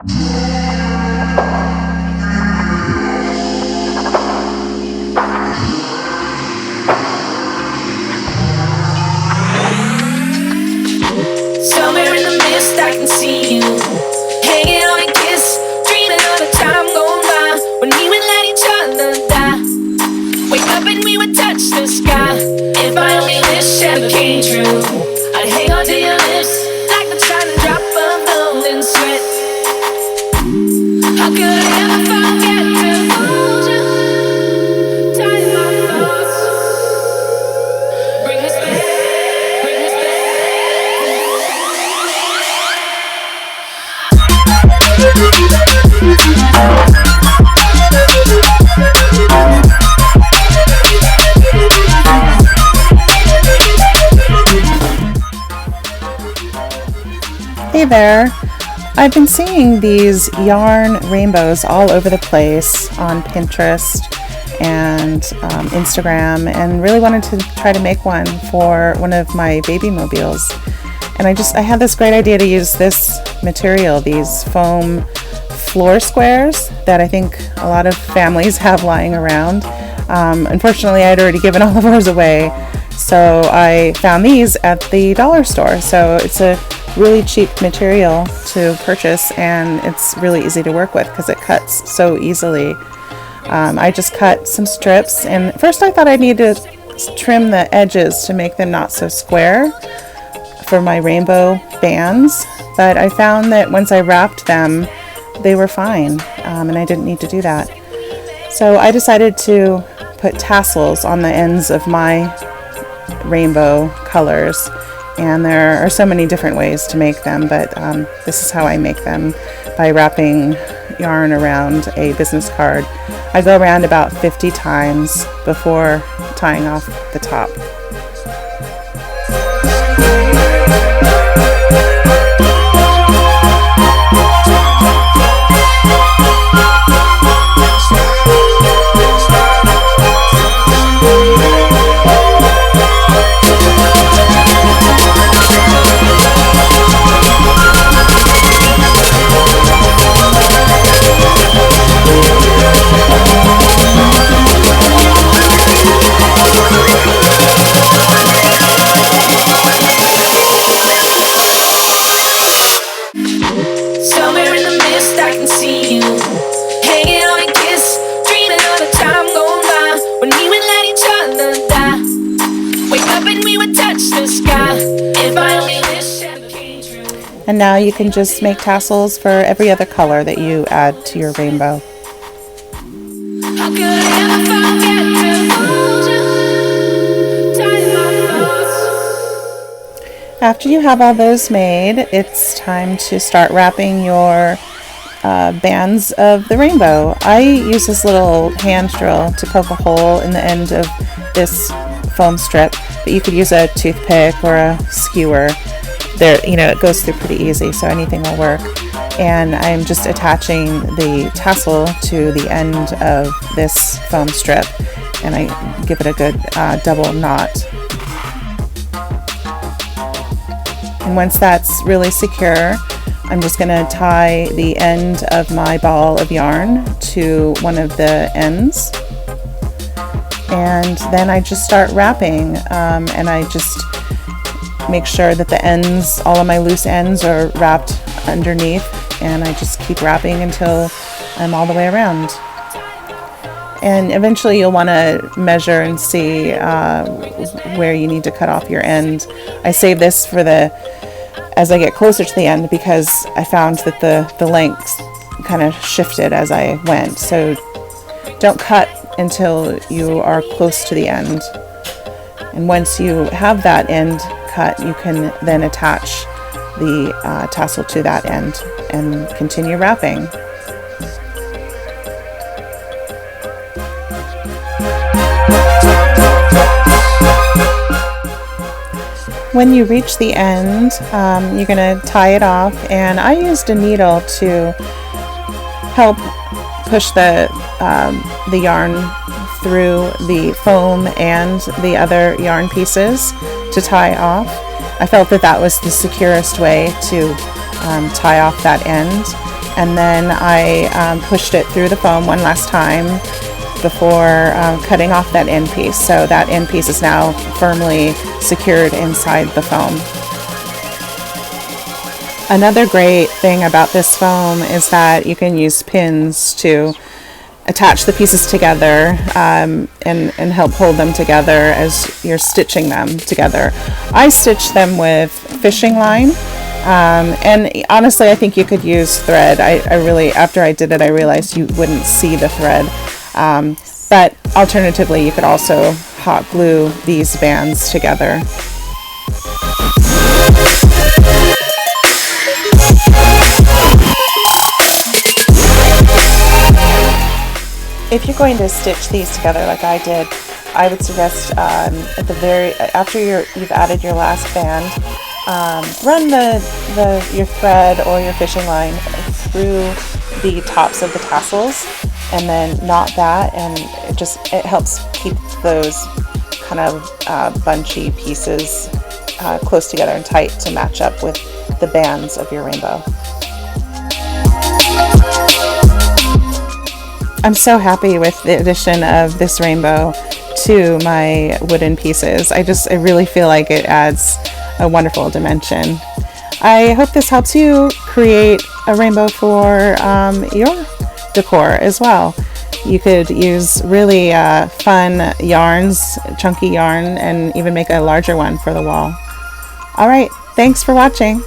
Somewhere in the mist I can see you, hanging on a kiss, dreaming of the time gone by, when we would let each other die. Wake up and we would touch the sky. If I only wish ever came true, I'd hang on to your lips like the tiny drop of golden sweat. How could I ever forget to hold you tight in my thoughts? Bring us back, bring us back. Hey there! I've been seeing these yarn rainbows all over the place on Pinterest and Instagram, and really wanted to try to make one for one of my baby mobiles. And I had this great idea to use this material, these foam floor squares that I think a lot of families have lying around. Unfortunately, I'd already given all of ours away, so I found these at the dollar store. So it's a really cheap material to purchase, and it's really easy to work with because it cuts so easily. I just cut some strips, and first I thought I needed to trim the edges to make them not so square for my rainbow bands, but I found that once I wrapped them, they were fine, and I didn't need to do that. So I decided to put tassels on the ends of my rainbow colors, and there are so many different ways to make them, but this is how I make them, by wrapping yarn around a business card. I go around about 50 times before tying off the top. Somewhere in the mist I can see you, hanging on a kiss, dreaming of the time gone by, when we would let each other die. Wake up and we would touch the sky. If I only wish ever came true. And now you can just make tassels for every other color that you add to your rainbow. How could I ever forget to hold you tight in my thoughts? After you have all those made, it's time to start wrapping your bands of the rainbow. I use this little hand drill to poke a hole in the end of this foam strip, but you could use a toothpick or a skewer. It goes through pretty easy, so anything will work. And I'm just attaching the tassel to the end of this foam strip, and I give it a good double knot. And once that's really secure, I'm just going to tie the end of my ball of yarn to one of the ends. And then I just start wrapping, and I just make sure that the ends, all of my loose ends, are wrapped underneath, and I just keep wrapping until I'm all the way around. And eventually you'll want to measure and see where you need to cut off your end. I save this for as I get closer to the end, because I found that the length kind of shifted as I went. So don't cut until you are close to the end. And once you have that end cut, you can then attach the tassel to that end and continue wrapping. When you reach the end, you're going to tie it off, and I used a needle to help push the yarn through the foam and the other yarn pieces to tie off. I felt that was the securest way to tie off that end. and then I pushed it through the foam one last time before cutting off that end piece. So that end piece is now firmly secured inside the foam. Another great thing about this foam is that you can use pins to attach the pieces together and help hold them together as you're stitching them together. I stitch them with fishing line, and honestly I think you could use thread. I really, after I did it, I realized you wouldn't see the thread, but alternatively you could also hot glue these bands together. If you're going to stitch these together like I did, I would suggest at the after you've added your last band, run your thread or your fishing line through the tops of the tassels, and then knot that, and it helps keep those kind of bunchy pieces close together and tight to match up with the bands of your rainbow. I'm so happy with the addition of this rainbow to my wooden pieces. I really feel like it adds a wonderful dimension. I hope this helps you create a rainbow for your decor as well. You could use really fun yarns, chunky yarn, and even make a larger one for the wall. All right, thanks for watching.